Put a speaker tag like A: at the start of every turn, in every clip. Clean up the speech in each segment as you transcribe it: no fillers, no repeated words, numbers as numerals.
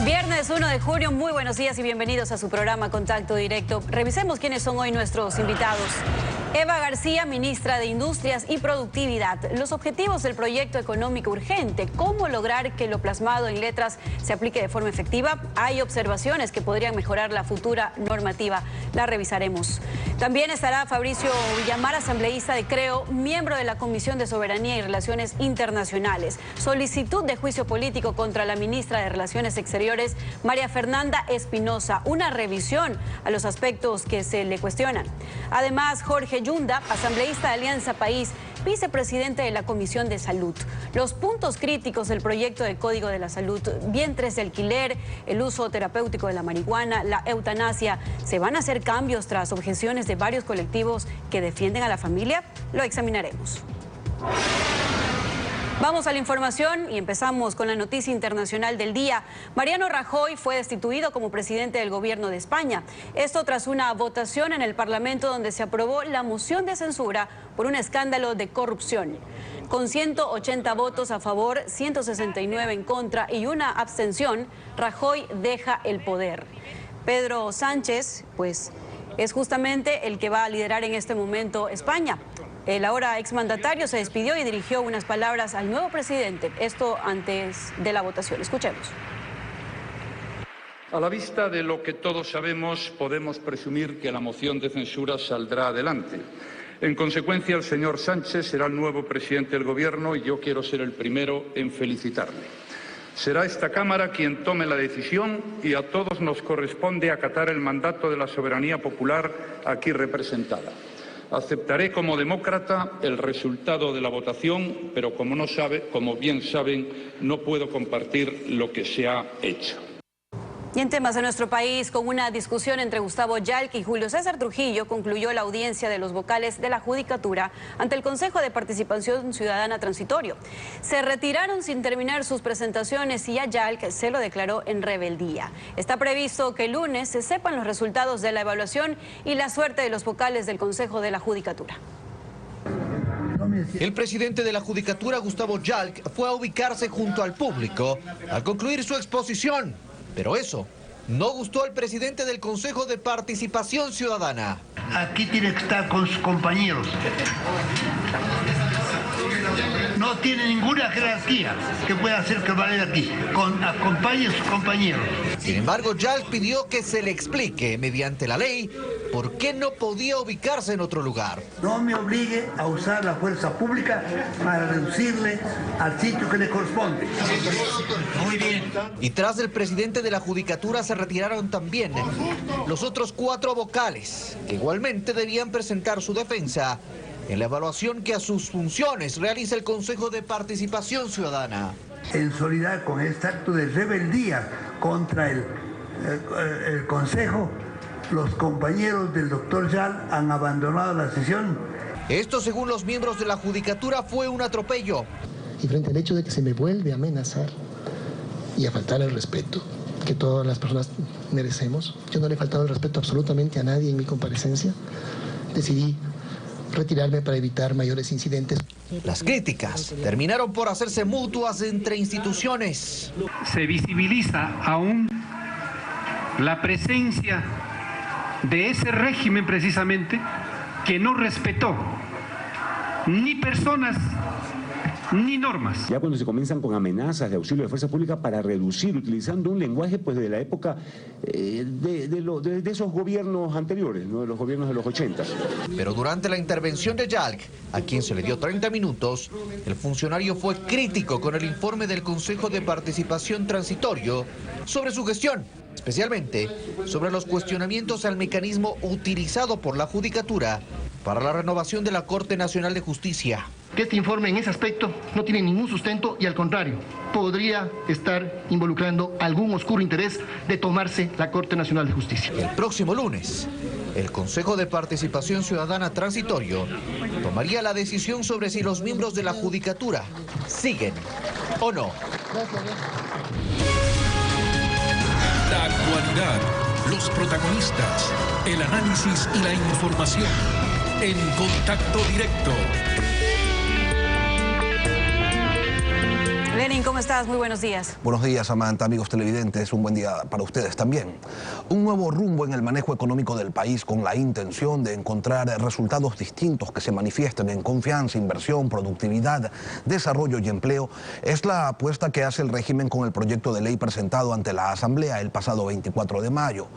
A: Viernes 1 de junio, muy buenos días y bienvenidos a su programa Contacto Directo. Revisemos quiénes son hoy nuestros invitados. Eva García, ministra de Industrias y Productividad. Los objetivos del proyecto económico urgente. ¿Cómo lograr que lo plasmado en letras se aplique de forma efectiva? Hay observaciones que podrían mejorar la futura normativa. La revisaremos. También estará Fabricio Villamar, asambleísta de Creo, miembro de la Comisión de Soberanía y Relaciones Internacionales. Solicitud de juicio político contra la ministra de Relaciones Exteriores, María Fernanda Espinosa. Una revisión a los aspectos que se le cuestionan. Además, Jorge Yunda, asambleísta de Alianza País, vicepresidente de la Comisión de Salud. Los puntos críticos del proyecto de Código de la Salud: vientres de alquiler, el uso terapéutico de la marihuana, la eutanasia. ¿Se van a hacer cambios tras objeciones de varios colectivos que defienden a la familia? Lo examinaremos. Vamos a la información y empezamos con la noticia internacional del día. Mariano Rajoy fue destituido como presidente del gobierno de España. Esto tras una votación en el Parlamento donde se aprobó la moción de censura por un escándalo de corrupción. Con 180 votos a favor, 169 en contra y una abstención, Rajoy deja el poder. Pedro Sánchez, pues, es justamente el que va a liderar en este momento España. El ahora exmandatario se despidió y dirigió unas palabras al nuevo presidente, esto antes de la votación. Escuchemos.
B: A la vista de lo que todos sabemos, podemos presumir que la moción de censura saldrá adelante. En consecuencia, el señor Sánchez será el nuevo presidente del Gobierno y yo quiero ser el primero en felicitarle. Será esta Cámara quien tome la decisión y a todos nos corresponde acatar el mandato de la soberanía popular aquí representada. Aceptaré como demócrata el resultado de la votación, pero como bien saben, no puedo compartir lo que se ha hecho.
A: Y en temas de nuestro país, con una discusión entre Gustavo Yalc y Julio César Trujillo, concluyó la audiencia de los vocales de la Judicatura ante el Consejo de Participación Ciudadana Transitorio. Se retiraron sin terminar sus presentaciones y a Yalc se lo declaró en rebeldía. Está previsto que el lunes se sepan los resultados de la evaluación y la suerte de los vocales del Consejo de la Judicatura.
C: El presidente de la Judicatura, Gustavo Yalc, fue a ubicarse junto al público al concluir su exposición. Pero eso no gustó al presidente del Consejo de Participación Ciudadana.
D: Aquí tiene que estar con sus compañeros. No tiene ninguna jerarquía que pueda hacer que valga aquí. Acompañe a sus compañeros.
C: Sin embargo, Yalc pidió que se le explique mediante la ley por qué no podía ubicarse en otro lugar.
D: No me obligue a usar la fuerza pública para reducirle al sitio que le corresponde. Muy bien.
C: Y tras el presidente de la Judicatura se retiraron también los otros 4 vocales, que igualmente debían presentar su defensa en la evaluación que a sus funciones realiza el Consejo de Participación Ciudadana.
D: En solidaridad con este acto de rebeldía contra el Consejo, los compañeros del doctor Yalc han abandonado la sesión.
C: Esto, según los miembros de la Judicatura, fue un atropello.
E: Y frente al hecho de que se me vuelve a amenazar y a faltar el respeto que todas las personas merecemos, yo no le he faltado el respeto absolutamente a nadie en mi comparecencia, decidí retirarme para evitar mayores incidentes.
C: Las críticas terminaron por hacerse mutuas entre instituciones.
F: Se visibiliza aún la presencia de ese régimen precisamente que no respetó ni personas ni normas.
G: Ya cuando se comienzan con amenazas de auxilio de fuerza pública para reducir, utilizando un lenguaje pues de la época de esos gobiernos anteriores, ¿no? De los gobiernos de los 80.
C: Pero durante la intervención de Yalc, a quien se le dio 30 minutos, el funcionario fue crítico con el informe del Consejo de Participación Transitorio sobre su gestión, especialmente sobre los cuestionamientos al mecanismo utilizado por la Judicatura para la renovación de la Corte Nacional de Justicia.
H: Que este informe en ese aspecto no tiene ningún sustento y al contrario, podría estar involucrando algún oscuro interés de tomarse la Corte Nacional de Justicia.
C: El próximo lunes, el Consejo de Participación Ciudadana Transitorio tomaría la decisión sobre si los miembros de la Judicatura siguen o no.
I: La actualidad, los protagonistas, el análisis y la información en Contacto Directo.
A: Lenin, ¿cómo estás? Muy buenos días.
J: Buenos días, Samantha, amigos televidentes. Un buen día para ustedes también. Un nuevo rumbo en el manejo económico del país con la intención de encontrar resultados distintos que se manifiesten en confianza, inversión, productividad, desarrollo y empleo es la apuesta que hace el régimen con el proyecto de ley presentado ante la Asamblea el pasado 24 de mayo.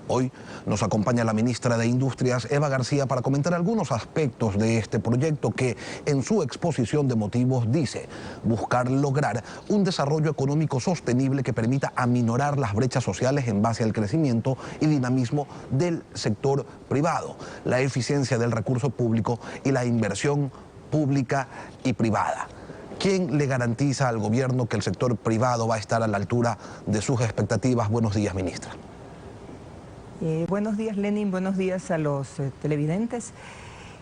J: Hoy nos acompaña la ministra de Industrias, Eva García, para comentar algunos aspectos de este proyecto que en su exposición de motivos dice buscar lograr un desarrollo económico sostenible que permita aminorar las brechas sociales en base al crecimiento y dinamismo del sector privado, la eficiencia del recurso público y la inversión pública y privada. ¿Quién le garantiza al gobierno que el sector privado va a estar a la altura de sus expectativas? Buenos días, ministra.
K: Buenos días, Lenin, buenos días a los televidentes.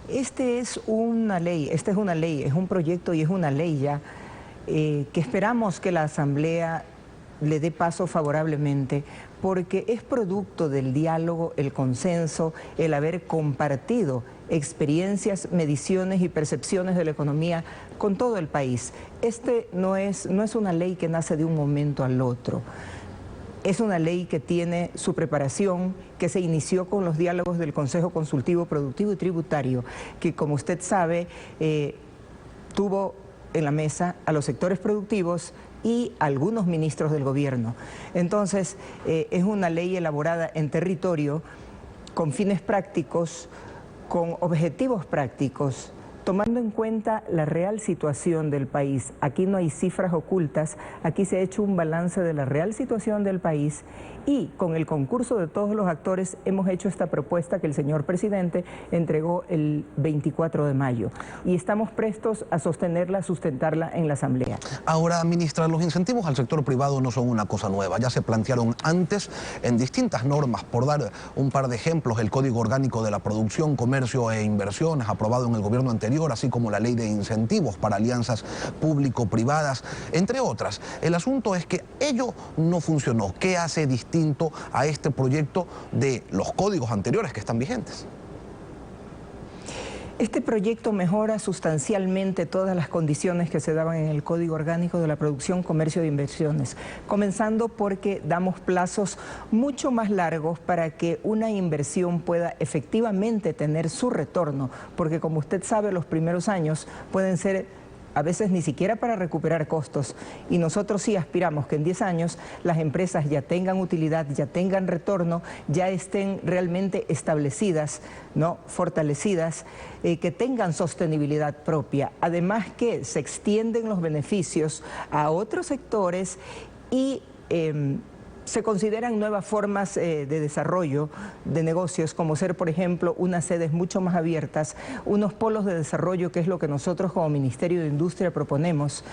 K: Esta es una ley, es un proyecto y es una ley ya que esperamos que la Asamblea le dé paso favorablemente, porque es producto del diálogo, el consenso, el haber compartido experiencias, mediciones y percepciones de la economía con todo el país. No es una ley que nace de un momento al otro. Es una ley que tiene su preparación, que se inició con los diálogos del Consejo Consultivo Productivo y Tributario, que como usted sabe, tuvo en la mesa a los sectores productivos y algunos ministros del gobierno. Entonces, es una ley elaborada en territorio, con fines prácticos, con objetivos prácticos, tomando en cuenta la real situación del país. Aquí no hay cifras ocultas, aquí se ha hecho un balance de la real situación del país y con el concurso de todos los actores hemos hecho esta propuesta que el señor presidente entregó el 24 de mayo y estamos prestos a sostenerla, a sustentarla en la Asamblea.
J: Ahora, ministra, los incentivos al sector privado no son una cosa nueva, ya se plantearon antes en distintas normas. Por dar un par de ejemplos, el Código Orgánico de la Producción, Comercio e Inversiones, aprobado en el gobierno anterior, así como la Ley de Incentivos para Alianzas Público-Privadas, entre otras. El asunto es que ello no funcionó. ¿Qué hace distinto a este proyecto de los códigos anteriores que están vigentes?
K: Este proyecto mejora sustancialmente todas las condiciones que se daban en el Código Orgánico de la Producción, Comercio e Inversiones, comenzando porque damos plazos mucho más largos para que una inversión pueda efectivamente tener su retorno, porque como usted sabe, los primeros años pueden ser a veces ni siquiera para recuperar costos, y nosotros sí aspiramos que en 10 años las empresas ya tengan utilidad, ya tengan retorno, ya estén realmente establecidas, ¿no?, fortalecidas, que tengan sostenibilidad propia. Además que se extienden los beneficios a otros sectores y se consideran nuevas formas de desarrollo de negocios, como ser, por ejemplo, unas sedes mucho más abiertas, unos polos de desarrollo, que es lo que nosotros como Ministerio de Industria proponemos.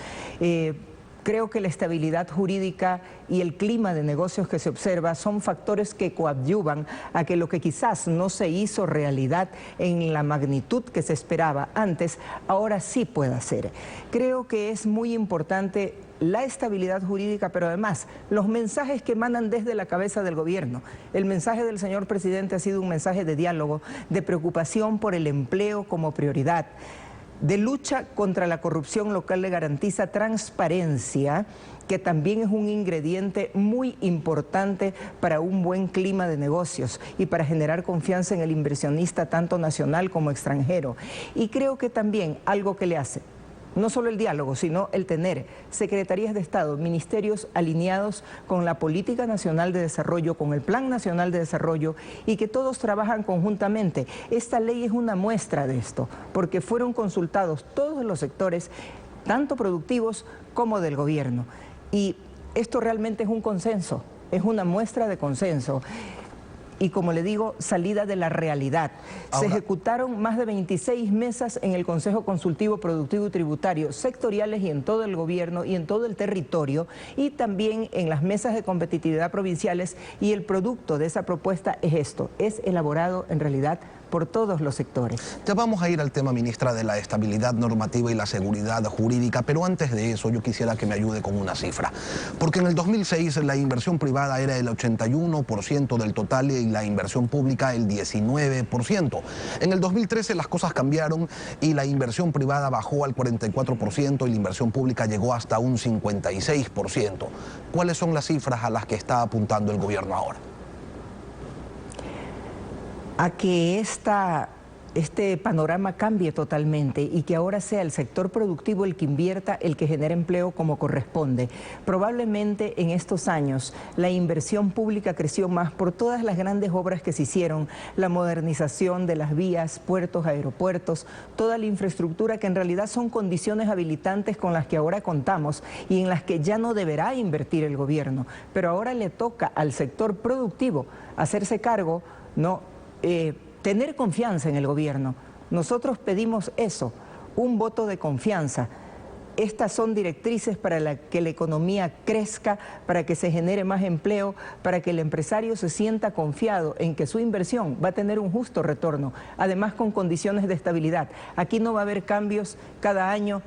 K: Creo que la estabilidad jurídica y el clima de negocios que se observa son factores que coadyuvan a que lo que quizás no se hizo realidad en la magnitud que se esperaba antes, ahora sí pueda ser. Creo que es muy importante la estabilidad jurídica, pero además los mensajes que emanan desde la cabeza del gobierno. El mensaje del señor presidente ha sido un mensaje de diálogo, de preocupación por el empleo como prioridad, de lucha contra la corrupción local, le garantiza transparencia, que también es un ingrediente muy importante para un buen clima de negocios y para generar confianza en el inversionista tanto nacional como extranjero. Y creo que también algo que le hace no solo el diálogo, sino el tener secretarías de Estado, ministerios alineados con la Política Nacional de Desarrollo, con el Plan Nacional de Desarrollo, y que todos trabajan conjuntamente. Esta ley es una muestra de esto, porque fueron consultados todos los sectores, tanto productivos como del gobierno. Y esto realmente es un consenso, es una muestra de consenso. Y como le digo, salida de la realidad. Se ejecutaron más de 26 mesas en el Consejo Consultivo Productivo y Tributario, sectoriales y en todo el gobierno y en todo el territorio, y también en las mesas de competitividad provinciales, y el producto de esa propuesta es esto, es elaborado en realidad por todos los sectores.
J: Ya vamos a ir al tema, ministra, de la estabilidad normativa y la seguridad jurídica, pero antes de eso yo quisiera que me ayude con una cifra. Porque en el 2006 la inversión privada era el 81% del total y la inversión pública el 19%. En el 2013 las cosas cambiaron y la inversión privada bajó al 44% y la inversión pública llegó hasta un 56%. ¿Cuáles son las cifras a las que está apuntando el gobierno ahora?
K: A que este panorama cambie totalmente y que ahora sea el sector productivo el que invierta, el que genere empleo como corresponde. Probablemente en estos años la inversión pública creció más por todas las grandes obras que se hicieron, la modernización de las vías, puertos, aeropuertos, toda la infraestructura que en realidad son condiciones habilitantes con las que ahora contamos y en las que ya no deberá invertir el gobierno. Pero ahora le toca al sector productivo hacerse cargo, tener confianza en el gobierno. Nosotros pedimos eso, un voto de confianza. Estas son directrices para que la economía crezca, para que se genere más empleo, para que el empresario se sienta confiado en que su inversión va a tener un justo retorno, además con condiciones de estabilidad. Aquí no va a haber cambios cada año,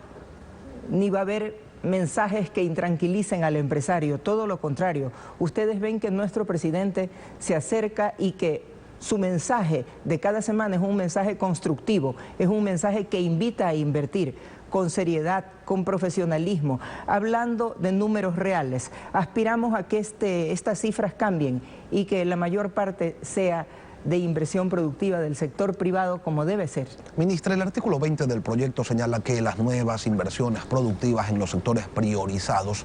K: ni va a haber mensajes que intranquilicen al empresario, todo lo contrario. Ustedes ven que nuestro presidente se acerca y que su mensaje de cada semana es un mensaje constructivo, es un mensaje que invita a invertir con seriedad, con profesionalismo, hablando de números reales. Aspiramos a que estas cifras cambien y que la mayor parte sea de inversión productiva del sector privado como debe ser.
J: Ministra, el artículo 20 del proyecto señala que las nuevas inversiones productivas en los sectores priorizados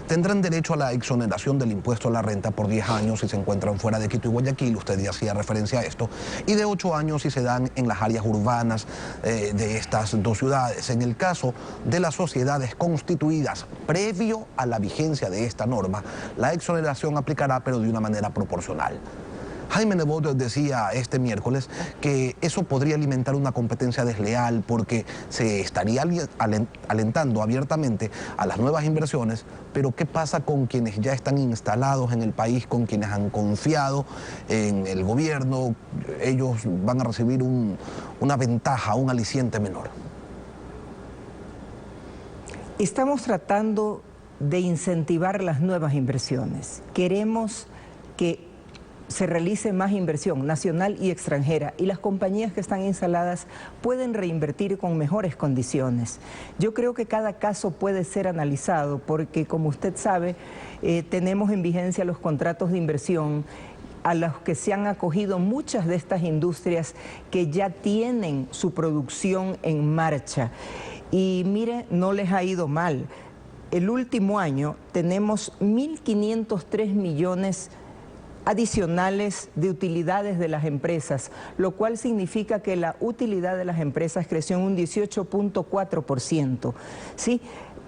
J: tendrán derecho a la exoneración del impuesto a la renta por 10 años si se encuentran fuera de Quito y Guayaquil, usted ya hacía referencia a esto, y de 8 años si se dan en las áreas urbanas de estas dos ciudades. En el caso de las sociedades constituidas previo a la vigencia de esta norma, la exoneración aplicará pero de una manera proporcional. Jaime Nebot decía este miércoles que eso podría alimentar una competencia desleal porque se estaría alentando abiertamente a las nuevas inversiones, pero ¿qué pasa con quienes ya están instalados en el país, con quienes han confiado en el gobierno? Ellos van a recibir una ventaja, un aliciente menor.
K: Estamos tratando de incentivar las nuevas inversiones. Queremos que se realice más inversión nacional y extranjera y las compañías que están instaladas pueden reinvertir con mejores condiciones. Yo creo que cada caso puede ser analizado porque, como usted sabe, tenemos en vigencia los contratos de inversión a los que se han acogido muchas de estas industrias que ya tienen su producción en marcha. Y mire, no les ha ido mal. El último año tenemos 1.503 millones adicionales de utilidades de las empresas, lo cual significa que la utilidad de las empresas creció en un 18.4%. ¿Sí?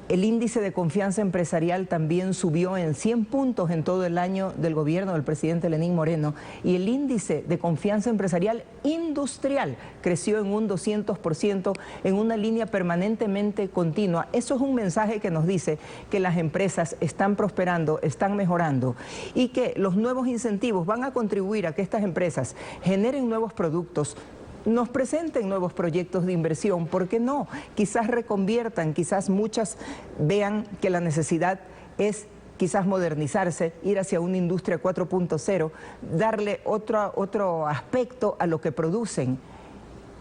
K: El índice de confianza empresarial también subió en 100 puntos en todo el año del gobierno del presidente Lenín Moreno y el índice de confianza empresarial industrial creció en un 200% en una línea permanentemente continua. Eso es un mensaje que nos dice que las empresas están prosperando, están mejorando y que los nuevos incentivos van a contribuir a que estas empresas generen nuevos productos, nos presenten nuevos proyectos de inversión, ¿por qué no? Quizás reconviertan, quizás muchas vean que la necesidad es quizás modernizarse, ir hacia una industria 4.0, darle otro aspecto a lo que producen.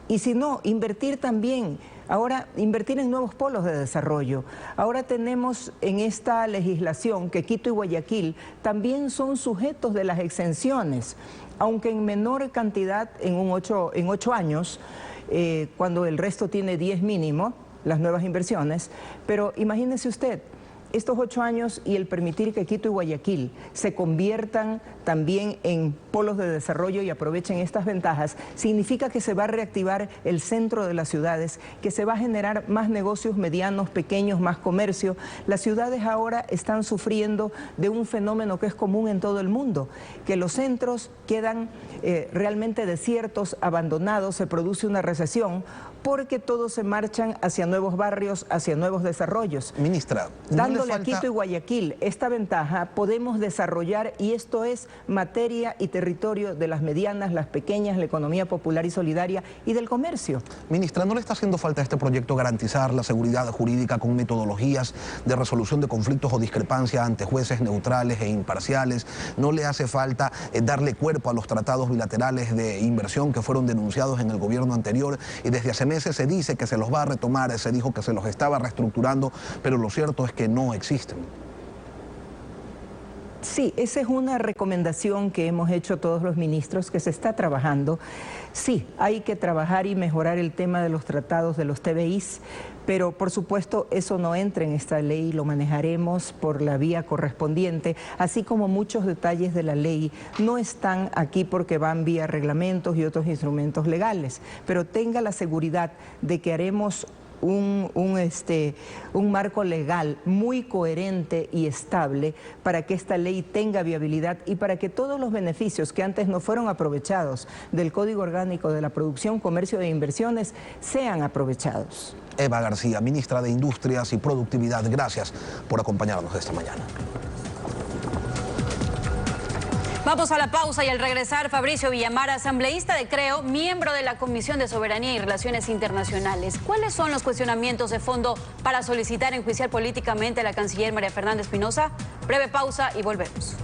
K: Y si no, invertir también. Ahora, invertir en nuevos polos de desarrollo. Ahora tenemos en esta legislación que Quito y Guayaquil también son sujetos de las exenciones, aunque en menor cantidad en 8 años, cuando el resto tiene 10 mínimo, las nuevas inversiones. Pero imagínese usted, estos 8 años y el permitir que Quito y Guayaquil se conviertan también en polos de desarrollo y aprovechen estas ventajas, significa que se va a reactivar el centro de las ciudades, que se va a generar más negocios medianos, pequeños, más comercio. Las ciudades ahora están sufriendo de un fenómeno que es común en todo el mundo, que los centros quedan realmente desiertos, abandonados, se produce una recesión, porque todos se marchan hacia nuevos barrios, hacia nuevos desarrollos.
J: Ministra,
K: dando dándole a Quito y Guayaquil esta ventaja, podemos desarrollar, y esto es materia y territorio de las medianas, las pequeñas, la economía popular y solidaria y del comercio.
J: Ministra, ¿no le está haciendo falta a este proyecto garantizar la seguridad jurídica con metodologías de resolución de conflictos o discrepancias ante jueces neutrales e imparciales? ¿No le hace falta darle cuerpo a los tratados bilaterales de inversión que fueron denunciados en el gobierno anterior? Y desde hace meses se dice que se los va a retomar, se dijo que se los estaba reestructurando, pero lo cierto es que no existen.
K: Sí, esa es una recomendación que hemos hecho todos los ministros, que se está trabajando. Sí, hay que trabajar y mejorar el tema de los tratados de los TBIs, pero por supuesto eso no entra en esta ley, lo manejaremos por la vía correspondiente, así como muchos detalles de la ley no están aquí porque van vía reglamentos y otros instrumentos legales, pero tenga la seguridad de que haremos un marco legal muy coherente y estable para que esta ley tenga viabilidad y para que todos los beneficios que antes no fueron aprovechados del Código Orgánico de la Producción, Comercio e Inversiones sean aprovechados.
J: Eva García, ministra de Industrias y Productividad, gracias por acompañarnos esta mañana.
A: Vamos a la pausa y al regresar, Fabricio Villamar, asambleísta de Creo, miembro de la Comisión de Soberanía y Relaciones Internacionales. ¿Cuáles son los cuestionamientos de fondo para solicitar enjuiciar políticamente a la canciller María Fernanda Espinosa? Breve pausa y volvemos.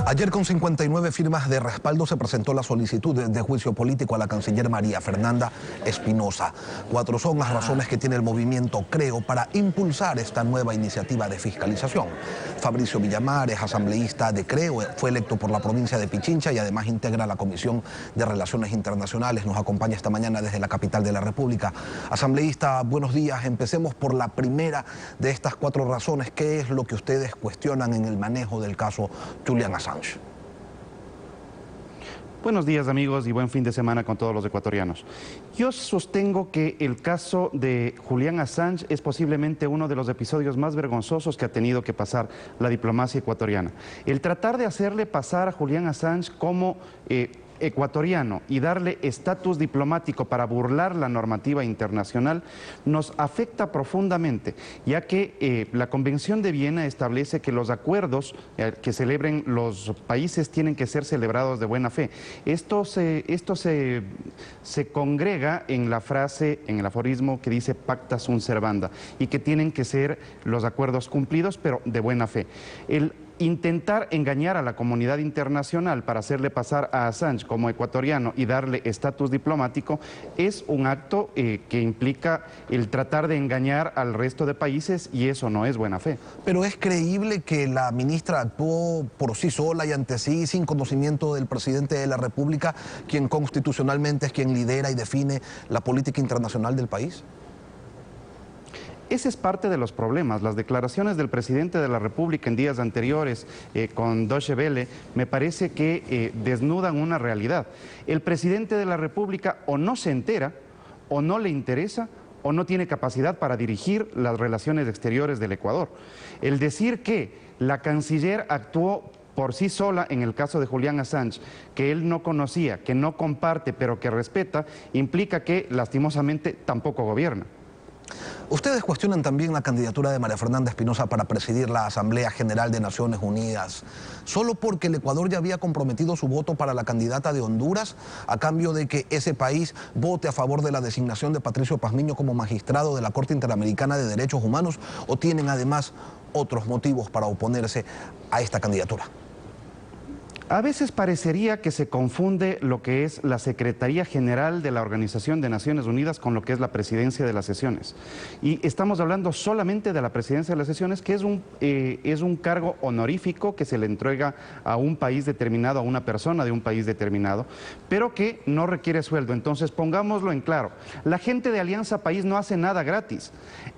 J: Ayer, con 59 firmas de respaldo, se presentó la solicitud de juicio político a la canciller María Fernanda Espinosa. 4 son las razones que tiene el movimiento Creo para impulsar esta nueva iniciativa de fiscalización. Fabricio Villamar es asambleísta de Creo, fue electo por la provincia de Pichincha y además integra la Comisión de Relaciones Internacionales. Nos acompaña esta mañana desde la capital de la República. Asambleísta, buenos días. Empecemos por la primera de estas 4 razones. ¿Qué es lo que ustedes cuestionan en el manejo del caso Julian Assange?
L: Buenos días, amigos, y buen fin de semana con todos los ecuatorianos. Yo sostengo que el caso de Julian Assange es posiblemente uno de los episodios más vergonzosos que ha tenido que pasar la diplomacia ecuatoriana. El tratar de hacerle pasar a Julian Assange como ecuatoriano y darle estatus diplomático para burlar la normativa internacional nos afecta profundamente, ya que la Convención de Viena establece que los acuerdos que celebren los países tienen que ser celebrados de buena fe. Esto se congrega en la frase, en el aforismo que dice pacta sunt servanda, y que tienen que ser los acuerdos cumplidos, pero de buena fe. Intentar engañar a la comunidad internacional para hacerle pasar a Assange como ecuatoriano y darle estatus diplomático es un acto que implica el tratar de engañar al resto de países, y eso no es buena fe.
J: Pero ¿es creíble que la ministra actuó por sí sola y ante sí, sin conocimiento del presidente de la República, quien constitucionalmente es quien lidera y define la política internacional del país?
L: Ese es parte de los problemas. Las declaraciones del presidente de la República en días anteriores con Deutsche Welle me parece que desnudan una realidad. El presidente de la República o no se entera, o no le interesa, o no tiene capacidad para dirigir las relaciones exteriores del Ecuador. El decir que la canciller actuó por sí sola en el caso de Julian Assange, que él no conocía, que no comparte, pero que respeta, implica que lastimosamente tampoco gobierna.
J: Ustedes cuestionan también la candidatura de María Fernanda Espinosa para presidir la Asamblea General de Naciones Unidas, solo porque el Ecuador ya había comprometido su voto para la candidata de Honduras a cambio de que ese país vote a favor de la designación de Patricio Pazmiño como magistrado de la Corte Interamericana de Derechos Humanos, o tienen además otros motivos para oponerse a esta candidatura.
L: A veces parecería que se confunde lo que es la Secretaría General de la Organización de Naciones Unidas con lo que es la Presidencia de las Sesiones. Y estamos hablando solamente de la Presidencia de las Sesiones, que es un cargo honorífico que se le entrega a un país determinado, a una persona de un país determinado, pero que no requiere sueldo. Entonces, pongámoslo en claro, la gente de Alianza País no hace nada gratis.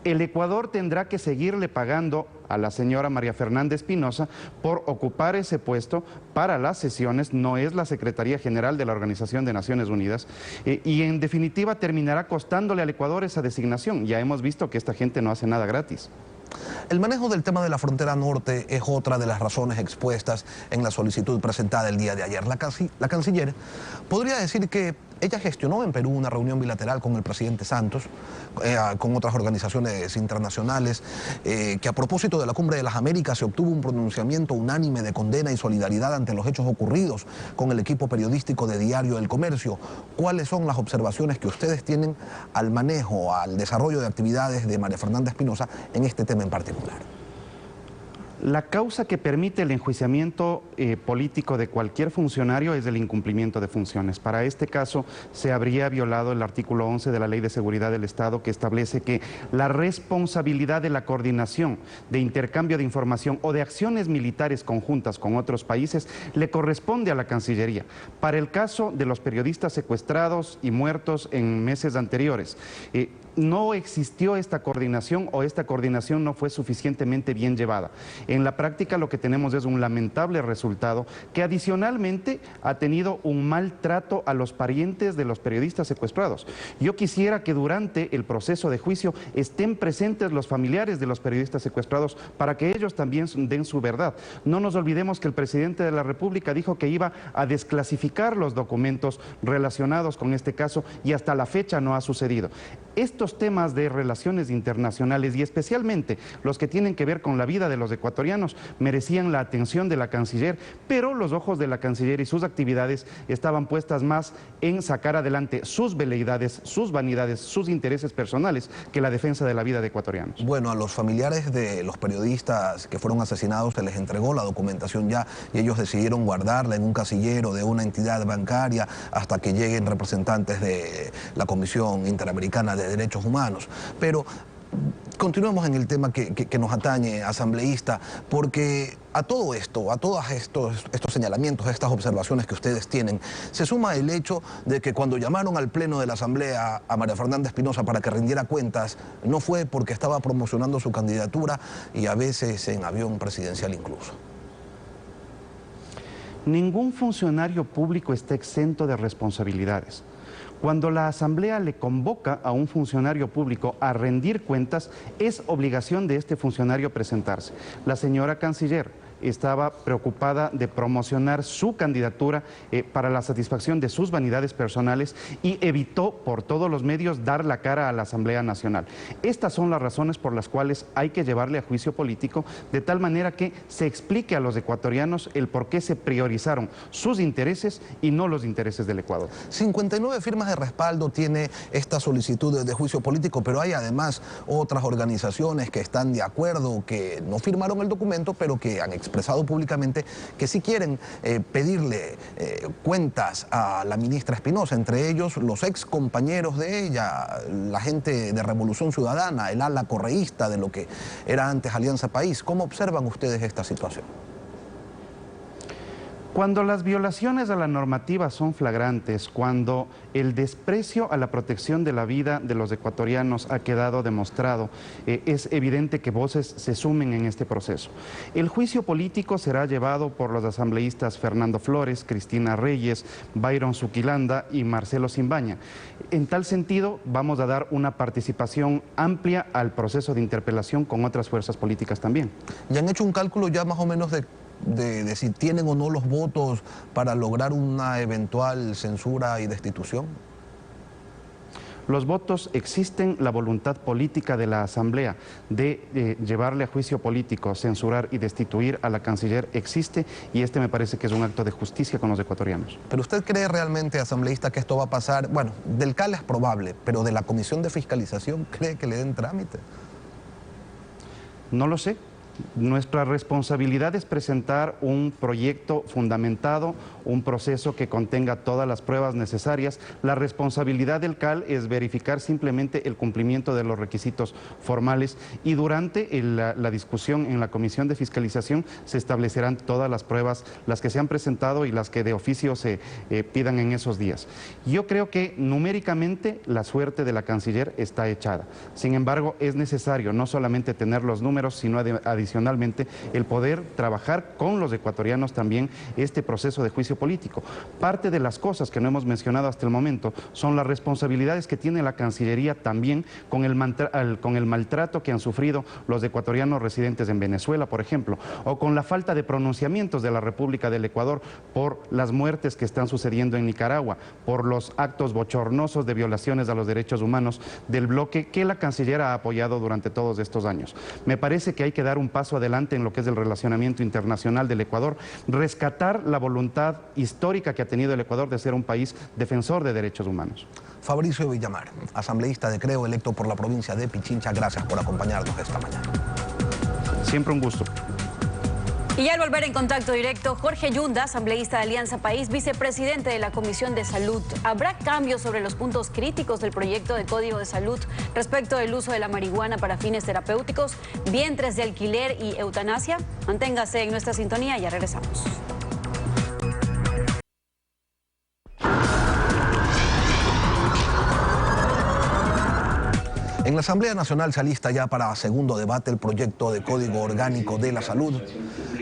L: El Ecuador tendrá que seguirle pagando a la señora María Fernanda Espinosa por ocupar ese puesto para las sesiones, no es la Secretaría General de la Organización de Naciones Unidas, y en definitiva terminará costándole al Ecuador esa designación. Ya hemos visto que esta gente no hace nada gratis.
J: El manejo del tema de la frontera norte es otra de las razones expuestas en la solicitud presentada el día de ayer. La canciller podría decir que ella gestionó en Perú una reunión bilateral con el presidente Santos, con otras organizaciones internacionales, que a propósito de la Cumbre de las Américas se obtuvo un pronunciamiento unánime de condena y solidaridad ante los hechos ocurridos con el equipo periodístico de Diario del Comercio. ¿Cuáles son las observaciones que ustedes tienen al manejo, al desarrollo de actividades de María Fernanda Espinosa en este tema en particular?
L: La causa que permite el enjuiciamiento político de cualquier funcionario es el incumplimiento de funciones. Para este caso se habría violado el artículo 11 de la Ley de Seguridad del Estado, que establece que la responsabilidad de la coordinación, de intercambio de información o de acciones militares conjuntas con otros países le corresponde a la Cancillería. Para el caso de los periodistas secuestrados y muertos en meses anteriores, no existió esta coordinación o esta coordinación no fue suficientemente bien llevada. En la práctica lo que tenemos es un lamentable resultado que adicionalmente ha tenido un maltrato a los parientes de los periodistas secuestrados. Yo quisiera que durante el proceso de juicio estén presentes los familiares de los periodistas secuestrados para que ellos también den su verdad. No nos olvidemos que el presidente de la República dijo que iba a desclasificar los documentos relacionados con este caso y hasta la fecha no ha sucedido. Estos temas de relaciones internacionales y especialmente los que tienen que ver con la vida de los ecuatorianos merecían la atención de la canciller, pero los ojos de la canciller y sus actividades estaban puestas más en sacar adelante sus veleidades, sus vanidades, sus intereses personales que la defensa de la vida de ecuatorianos.
J: Bueno, a los familiares de los periodistas que fueron asesinados se les entregó la documentación ya y ellos decidieron guardarla en un casillero de una entidad bancaria hasta que lleguen representantes de la Comisión Interamericana de Derechos Humanos. Pero continuemos en el tema que nos atañe, asambleísta, porque a todo esto, a todos estos señalamientos, estas observaciones que ustedes tienen, se suma el hecho de que cuando llamaron al Pleno de la Asamblea a María Fernanda Espinosa para que rindiera cuentas, no fue porque estaba promocionando su candidatura y a veces en avión presidencial incluso.
L: Ningún funcionario público está exento de responsabilidades. Cuando la Asamblea le convoca a un funcionario público a rendir cuentas, es obligación de este funcionario presentarse. La señora canciller estaba preocupada de promocionar su candidatura para la satisfacción de sus vanidades personales y evitó por todos los medios dar la cara a la Asamblea Nacional. Estas son las razones por las cuales hay que llevarle a juicio político, de tal manera que se explique a los ecuatorianos el por qué se priorizaron sus intereses y no los intereses del Ecuador.
J: 59 firmas de respaldo tiene esta solicitud de juicio político, pero hay además otras organizaciones que están de acuerdo, que no firmaron el documento, pero que han expresado públicamente que sí quieren pedirle cuentas a la ministra Espinosa, entre ellos los ex compañeros de ella, la gente de Revolución Ciudadana, el ala correísta de lo que era antes Alianza País. ¿Cómo observan ustedes esta situación?
L: Cuando las violaciones a la normativa son flagrantes, cuando el desprecio a la protección de la vida de los ecuatorianos ha quedado demostrado, es evidente que voces se sumen en este proceso. El juicio político será llevado por los asambleístas Fernando Flores, Cristina Reyes, Byron Zuquilanda y Marcelo Simbaña. En tal sentido, vamos a dar una participación amplia al proceso de interpelación con otras fuerzas políticas también.
J: ¿Y han hecho un cálculo ya más o menos de si tienen o no los votos para lograr una eventual censura y destitución?
L: Los votos existen, la voluntad política de la Asamblea de llevarle a juicio político, censurar y destituir a la canciller existe, y este me parece que es un acto de justicia con los ecuatorianos.
J: ¿Pero usted cree realmente, asambleísta, que esto va a pasar? Bueno, del CAL es probable, pero de la Comisión de Fiscalización, ¿cree que le den trámite?
L: No lo sé. Nuestra responsabilidad es presentar un proyecto fundamentado, un proceso que contenga todas las pruebas necesarias. La responsabilidad del CAL es verificar simplemente el cumplimiento de los requisitos formales, y durante la discusión en la Comisión de Fiscalización se establecerán todas las pruebas, las que se han presentado y las que de oficio se pidan en esos días. Yo creo que numéricamente la suerte de la canciller está echada. Sin embargo, es necesario no solamente tener los números, sino adicionalmente adicionalmente el poder trabajar con los ecuatorianos también este proceso de juicio político. Parte de las cosas que no hemos mencionado hasta el momento son las responsabilidades que tiene la Cancillería también con el maltrato que han sufrido los ecuatorianos residentes en Venezuela, por ejemplo, o con la falta de pronunciamientos de la República del Ecuador por las muertes que están sucediendo en Nicaragua, por los actos bochornosos de violaciones a los derechos humanos del bloque que la Canciller ha apoyado durante todos estos años. Me parece que hay que dar un paso adelante en lo que es el relacionamiento internacional del Ecuador, rescatar la voluntad histórica que ha tenido el Ecuador de ser un país defensor de derechos humanos.
J: Fabricio Villamar, asambleísta de Creo, electo por la provincia de Pichincha, gracias por acompañarnos esta mañana.
L: Siempre un gusto.
A: Y al volver en contacto directo, Jorge Yunda, asambleísta de Alianza País, vicepresidente de la Comisión de Salud. ¿Habrá cambios sobre los puntos críticos del proyecto de Código de Salud respecto del uso de la marihuana para fines terapéuticos, vientres de alquiler y eutanasia? Manténgase en nuestra sintonía, ya regresamos.
J: En la Asamblea Nacional se alista ya para segundo debate el proyecto de Código Orgánico de la Salud.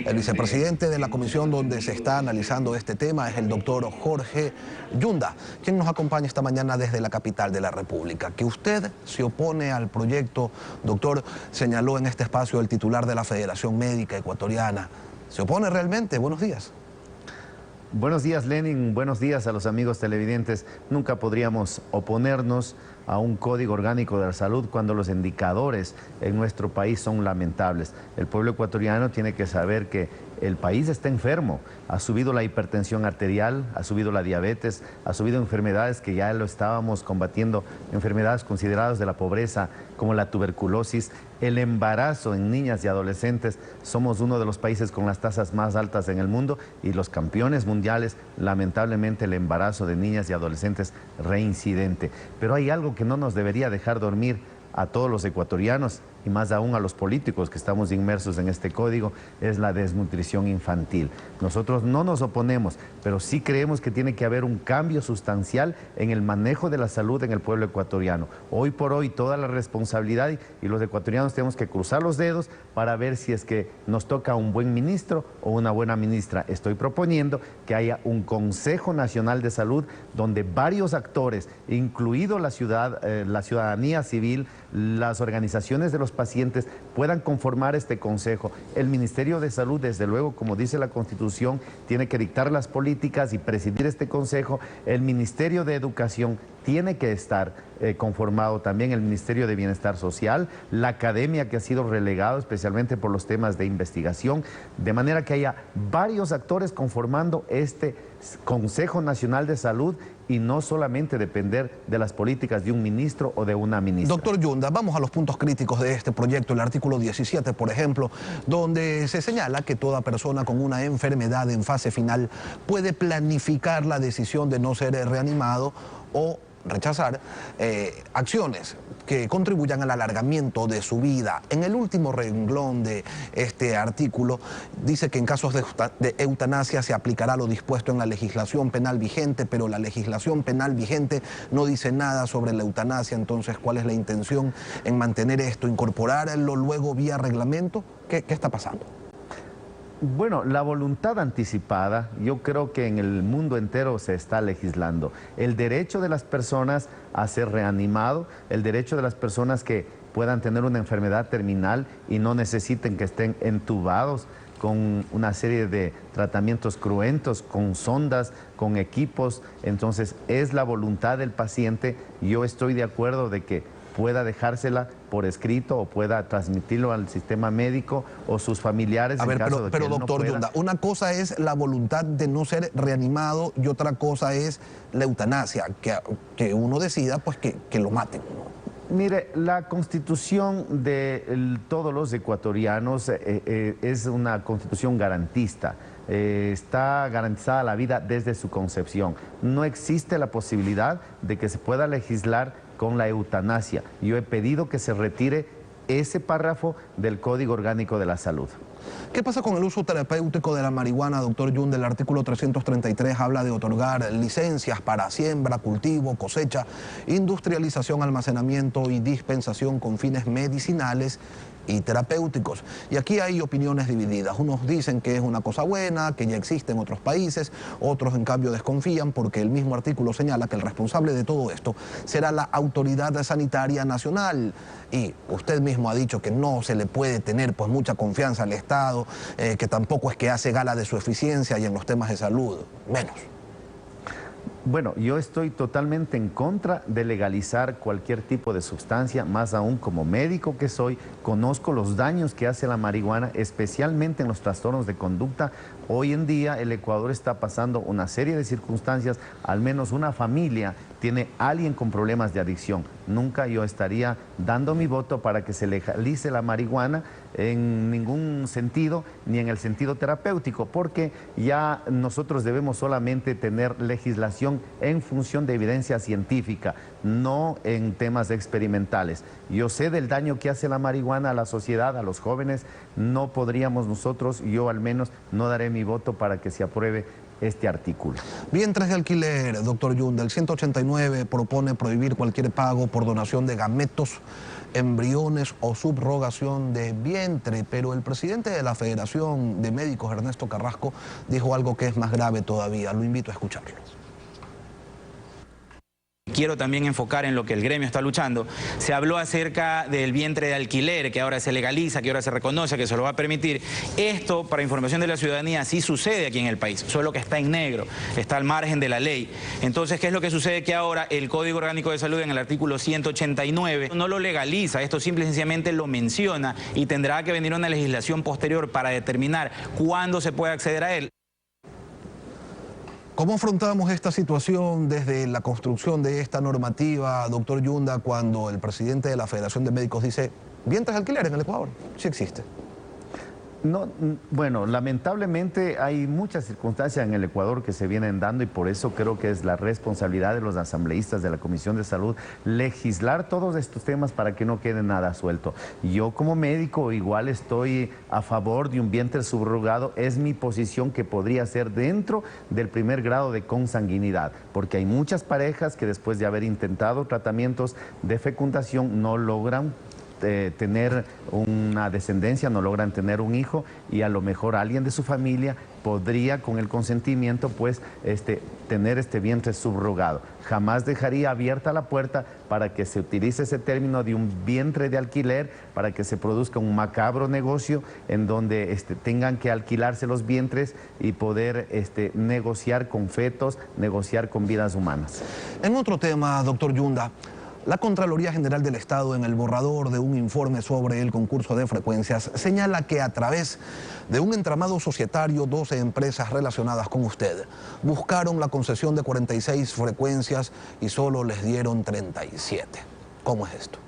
J: El vicepresidente de la comisión donde se está analizando este tema es el doctor Jorge Yunda, quien nos acompaña esta mañana desde la capital de la República. Que usted se opone al proyecto, doctor, señaló en este espacio el titular de la Federación Médica Ecuatoriana. ¿Se opone realmente? Buenos días.
M: Buenos días, Lenin. Buenos días a los amigos televidentes. Nunca podríamos oponernos a un código orgánico de la salud cuando los indicadores en nuestro país son lamentables. El pueblo ecuatoriano tiene que saber que el país está enfermo. Ha subido la hipertensión arterial, ha subido la diabetes, ha subido enfermedades que ya lo estábamos combatiendo, enfermedades consideradas de la pobreza como la tuberculosis, el embarazo en niñas y adolescentes. Somos uno de los países con las tasas más altas en el mundo y los campeones mundiales. Lamentablemente el embarazo de niñas y adolescentes reincidente. Pero hay algo que no nos debería dejar dormir a todos los ecuatorianos y más aún a los políticos que estamos inmersos en este código, es la desnutrición infantil. Nosotros no nos oponemos, pero sí creemos que tiene que haber un cambio sustancial en el manejo de la salud en el pueblo ecuatoriano. Hoy por hoy toda la responsabilidad y los ecuatorianos tenemos que cruzar los dedos para ver si es que nos toca un buen ministro o una buena ministra. Estoy proponiendo que haya un Consejo Nacional de Salud donde varios actores, incluido la ciudadanía civil, las organizaciones de los pacientes, puedan conformar este consejo. El Ministerio de Salud, desde luego, como dice la Constitución, tiene que dictar las políticas y presidir este consejo. El Ministerio de Educación tiene que estar conformado también, el Ministerio de Bienestar Social, la academia, que ha sido relegado especialmente por los temas de investigación, de manera que haya varios actores conformando este Consejo Nacional de Salud y no solamente depender de las políticas de un ministro o de una ministra.
J: Doctor Yunda, vamos a los puntos críticos de este proyecto. El artículo 17, por ejemplo, donde se señala que toda persona con una enfermedad en fase final puede planificar la decisión de no ser reanimado o rechazar acciones que contribuyan al alargamiento de su vida. En el último renglón de este artículo dice que en casos de eutanasia se aplicará lo dispuesto en la legislación penal vigente, pero la legislación penal vigente no dice nada sobre la eutanasia. Entonces, ¿cuál es la intención en mantener esto? ¿Incorporarlo luego vía reglamento? ¿Qué está pasando?
M: Bueno, la voluntad anticipada, yo creo que en el mundo entero se está legislando. El derecho de las personas a ser reanimado, el derecho de las personas que puedan tener una enfermedad terminal y no necesiten que estén entubados con una serie de tratamientos cruentos, con sondas, con equipos. Entonces, es la voluntad del paciente. Yo estoy de acuerdo de que pueda dejársela por escrito o pueda transmitirlo al sistema médico o sus familiares.
J: A ver,
M: en caso de que él
J: doctor Yunda, una cosa es la voluntad de no ser reanimado y otra cosa es la eutanasia, que uno decida pues que lo maten.
M: Mire, la constitución de todos los ecuatorianos es una constitución garantista. Está garantizada la vida desde su concepción. No existe la posibilidad de que se pueda legislar con la eutanasia. Yo he pedido que se retire ese párrafo del Código Orgánico de la Salud.
J: ¿Qué pasa con el uso terapéutico de la marihuana, doctor Yunda? El artículo 333 habla de otorgar licencias para siembra, cultivo, cosecha, industrialización, almacenamiento y dispensación con fines medicinales y terapéuticos. Y aquí hay opiniones divididas. Unos dicen que es una cosa buena, que ya existe en otros países, otros en cambio desconfían porque el mismo artículo señala que el responsable de todo esto será la Autoridad Sanitaria Nacional. Y usted mismo ha dicho que no se le puede tener pues mucha confianza al Estado, que tampoco es que hace gala de su eficiencia y en los temas de salud, menos.
M: Bueno, yo estoy totalmente en contra de legalizar cualquier tipo de sustancia, más aún como médico que soy, conozco los daños que hace la marihuana, especialmente en los trastornos de conducta. Hoy en día el Ecuador está pasando una serie de circunstancias, al menos una familia tiene alguien con problemas de adicción. Nunca yo estaría dando mi voto para que se legalice la marihuana en ningún sentido, ni en el sentido terapéutico, porque ya nosotros debemos solamente tener legislación en función de evidencia científica, no en temas experimentales. Yo sé del daño que hace la marihuana a la sociedad, a los jóvenes. No podríamos nosotros, yo al menos, no daré mi voto para que se apruebe este artículo.
J: Vientres de alquiler, doctor Yunda. El 189 propone prohibir cualquier pago por donación de gametos, embriones o subrogación de vientre, pero el presidente de la Federación de Médicos, Ernesto Carrasco, dijo algo que es más grave todavía. Lo invito a escucharlo.
N: Quiero también enfocar en lo que el gremio está luchando. Se habló acerca del vientre de alquiler, que ahora se legaliza, que ahora se reconoce, que se lo va a permitir. Esto, para información de la ciudadanía, sí sucede aquí en el país, solo que está en negro, está al margen de la ley. Entonces, ¿qué es lo que sucede? Que ahora el Código Orgánico de Salud, en el artículo 189, no lo legaliza, esto simple y sencillamente lo menciona y tendrá que venir una legislación posterior para determinar cuándo se puede acceder a él.
J: ¿Cómo afrontamos esta situación desde la construcción de esta normativa, doctor Yunda, cuando el presidente de la Federación de Médicos dice vientres de alquiler en el Ecuador? Sí existe.
M: No, bueno, lamentablemente hay muchas circunstancias en el Ecuador que se vienen dando y por eso creo que es la responsabilidad de los asambleístas de la Comisión de Salud legislar todos estos temas para que no quede nada suelto. Yo como médico igual estoy a favor de un vientre subrogado, es mi posición que podría ser dentro del primer grado de consanguinidad, porque hay muchas parejas que después de haber intentado tratamientos de fecundación no logran tener una descendencia, no logran tener un hijo y a lo mejor alguien de su familia podría con el consentimiento pues tener este vientre subrogado. Jamás dejaría abierta la puerta para que se utilice ese término de un vientre de alquiler para que se produzca un macabro negocio en donde tengan que alquilarse los vientres y poder negociar con fetos, negociar con vidas humanas.
J: En otro tema, doctor Yunda, la Contraloría General del Estado, en el borrador de un informe sobre el concurso de frecuencias, señala que a través de un entramado societario, 12 empresas relacionadas con usted buscaron la concesión de 46 frecuencias y solo les dieron 37. ¿Cómo es esto?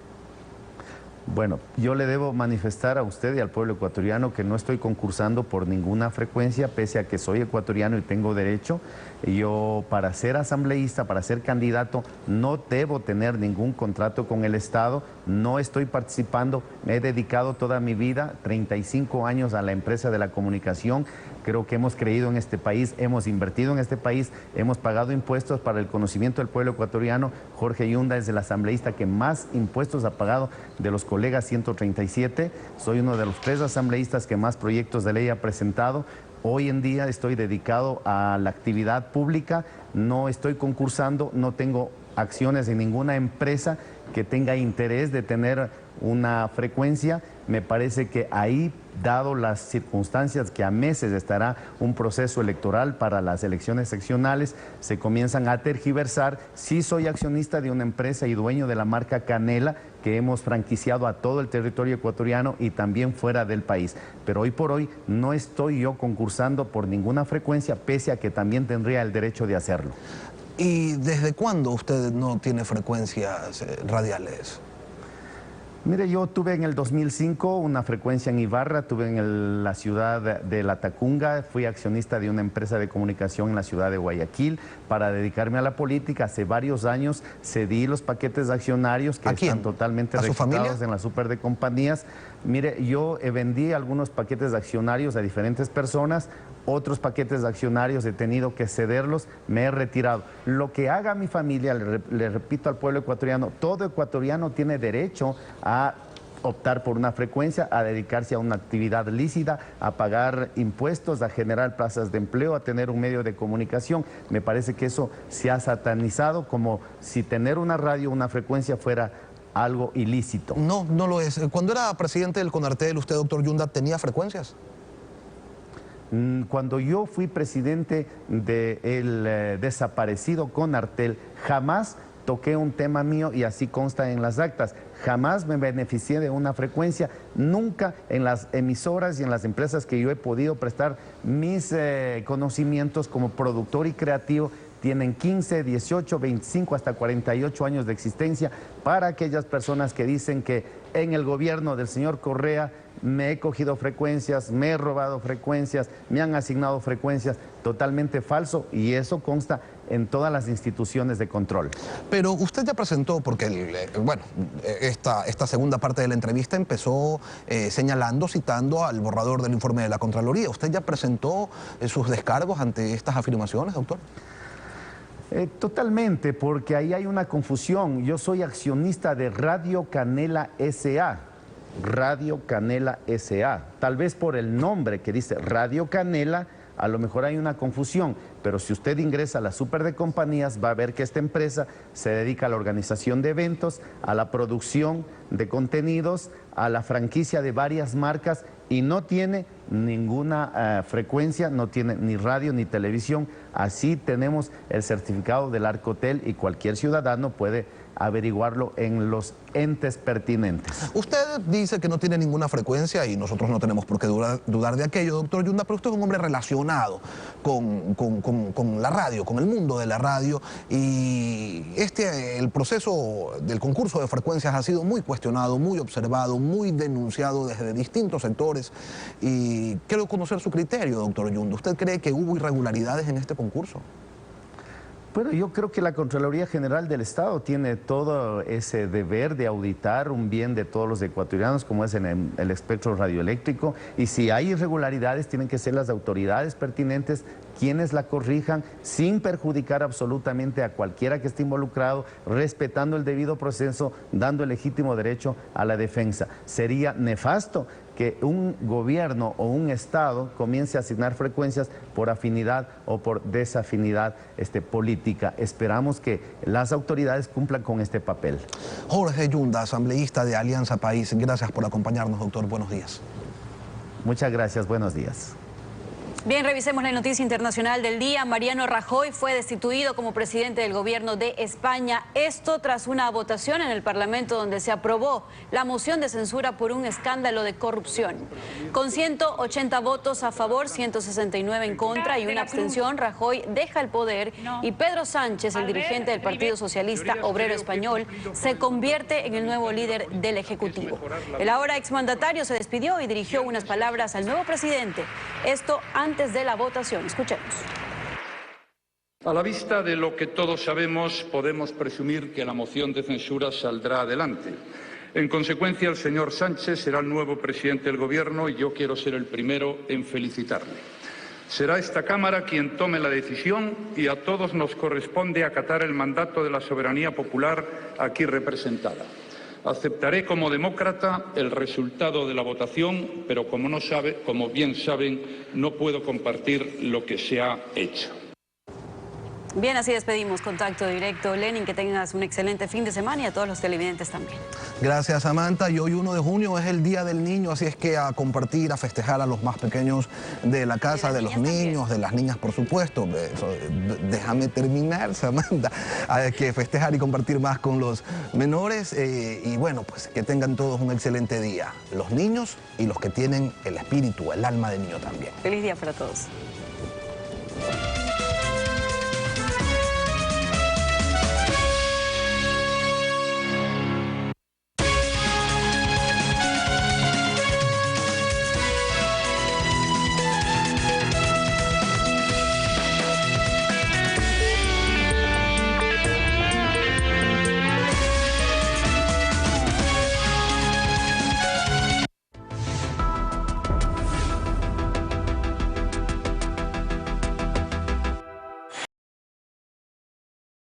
M: Bueno, yo le debo manifestar a usted y al pueblo ecuatoriano que no estoy concursando por ninguna frecuencia, pese a que soy ecuatoriano y tengo derecho. Yo, para ser asambleísta, para ser candidato, no debo tener ningún contrato con el Estado, no estoy participando, me he dedicado toda mi vida, 35 años a la empresa de la comunicación. Creo que hemos creído en este país, hemos invertido en este país, hemos pagado impuestos para el conocimiento del pueblo ecuatoriano. Jorge Yunda es el asambleísta que más impuestos ha pagado de los colegas 137. Soy uno de los 3 asambleístas que más proyectos de ley ha presentado. Hoy en día estoy dedicado a la actividad pública, no estoy concursando, no tengo acciones en ninguna empresa que tenga interés de tener una frecuencia. Me parece que ahí, dado las circunstancias que a meses estará un proceso electoral para las elecciones seccionales, se comienzan a tergiversar. Sí soy accionista de una empresa y dueño de la marca Canela, que hemos franquiciado a todo el territorio ecuatoriano y también fuera del país. Pero hoy por hoy no estoy yo concursando por ninguna frecuencia, pese a que también tendría el derecho de hacerlo.
J: ¿Y desde cuándo usted no tiene frecuencias radiales?
M: Mire, yo tuve en el 2005 una frecuencia en Ibarra, tuve en la ciudad de Latacunga, fui accionista de una empresa de comunicación en la ciudad de Guayaquil para dedicarme a la política. Hace varios años cedí los paquetes accionarios que están totalmente registrados en la super de compañías. Mire, yo vendí algunos paquetes de accionarios a diferentes personas, otros paquetes de accionarios he tenido que cederlos, me he retirado. Lo que haga mi familia, le repito al pueblo ecuatoriano, todo ecuatoriano tiene derecho a optar por una frecuencia, a dedicarse a una actividad lícita, a pagar impuestos, a generar plazas de empleo, a tener un medio de comunicación. Me parece que eso se ha satanizado como si tener una radio, una frecuencia fuera algo ilícito.
J: No, no lo es. Cuando era presidente del CONARTEL, usted, doctor Yunda, ¿tenía frecuencias?
M: Cuando yo fui presidente del desaparecido CONARTEL, jamás toqué un tema mío y así consta en las actas. Jamás me beneficié de una frecuencia, nunca en las emisoras y en las empresas que yo he podido prestar mis conocimientos como productor y creativo. Tienen 15, 18, 25, hasta 48 años de existencia. Para aquellas personas que dicen que en el gobierno del señor Correa me he cogido frecuencias, me he robado frecuencias, me han asignado frecuencias, totalmente falso, y eso consta en todas las instituciones de control.
J: Pero usted ya presentó, porque esta segunda parte de la entrevista empezó citando al borrador del informe de la Contraloría. ¿Usted ya presentó sus descargos ante estas afirmaciones, doctor?
M: Totalmente, porque ahí hay una confusión. Yo soy accionista de Radio Canela S.A. Radio Canela S.A. Tal vez por el nombre que dice Radio Canela, a lo mejor hay una confusión, pero si usted ingresa a la super de compañías va a ver que esta empresa se dedica a la organización de eventos, a la producción de contenidos, a la franquicia de varias marcas y no tiene ninguna frecuencia, no tiene ni radio ni televisión. Así tenemos el certificado del Arcotel y cualquier ciudadano puede averiguarlo en los entes pertinentes.
J: Usted dice que no tiene ninguna frecuencia y nosotros no tenemos por qué dudar de aquello, doctor Yunda, pero usted es un hombre relacionado con la radio, con el mundo de la radio, y el proceso del concurso de frecuencias ha sido muy cuestionado, muy observado, muy denunciado desde distintos sectores, y quiero conocer su criterio, doctor Yunda. ¿Usted cree que hubo irregularidades en este concurso?
M: Bueno, yo creo que la Contraloría General del Estado tiene todo ese deber de auditar un bien de todos los ecuatorianos, como es en el espectro radioeléctrico, y si hay irregularidades tienen que ser las autoridades pertinentes quienes la corrijan sin perjudicar absolutamente a cualquiera que esté involucrado, respetando el debido proceso, dando el legítimo derecho a la defensa. Sería nefasto que un gobierno o un Estado comience a asignar frecuencias por afinidad o por desafinidad política. Esperamos que las autoridades cumplan con este papel.
J: Jorge Yunda, asambleísta de Alianza País, gracias por acompañarnos, doctor. Buenos días.
M: Muchas gracias, buenos días.
A: Bien, revisemos la noticia internacional del día. Mariano Rajoy fue destituido como presidente del gobierno de España. Esto tras una votación en el Parlamento donde se aprobó la moción de censura por un escándalo de corrupción. Con 180 votos a favor, 169 en contra y una abstención, Rajoy deja el poder y Pedro Sánchez, el dirigente del Partido Socialista Obrero Español, se convierte en el nuevo líder del Ejecutivo. El ahora exmandatario se despidió y dirigió unas palabras al nuevo presidente. Esto antes de la votación. Escuchemos.
B: A la vista de lo que todos sabemos, podemos presumir que la moción de censura saldrá adelante. En consecuencia, el señor Sánchez será el nuevo presidente del Gobierno y yo quiero ser el primero en felicitarle. Será esta Cámara quien tome la decisión y a todos nos corresponde acatar el mandato de la soberanía popular aquí representada. Aceptaré como demócrata el resultado de la votación, pero como bien saben, no puedo compartir lo que se ha hecho.
A: Bien, así despedimos Contacto Directo. Lenin, que tengas un excelente fin de semana y a todos los televidentes también.
J: Gracias, Samantha. Y hoy 1 de junio es el Día del Niño, así es que a compartir, a festejar a los más pequeños de la casa, de los niños, de las niñas, por supuesto. Déjame terminar, Samantha. Hay que festejar y compartir más con los menores y bueno, pues que tengan todos un excelente día. Los niños y los que tienen el espíritu, el alma de niño también.
A: Feliz día para todos.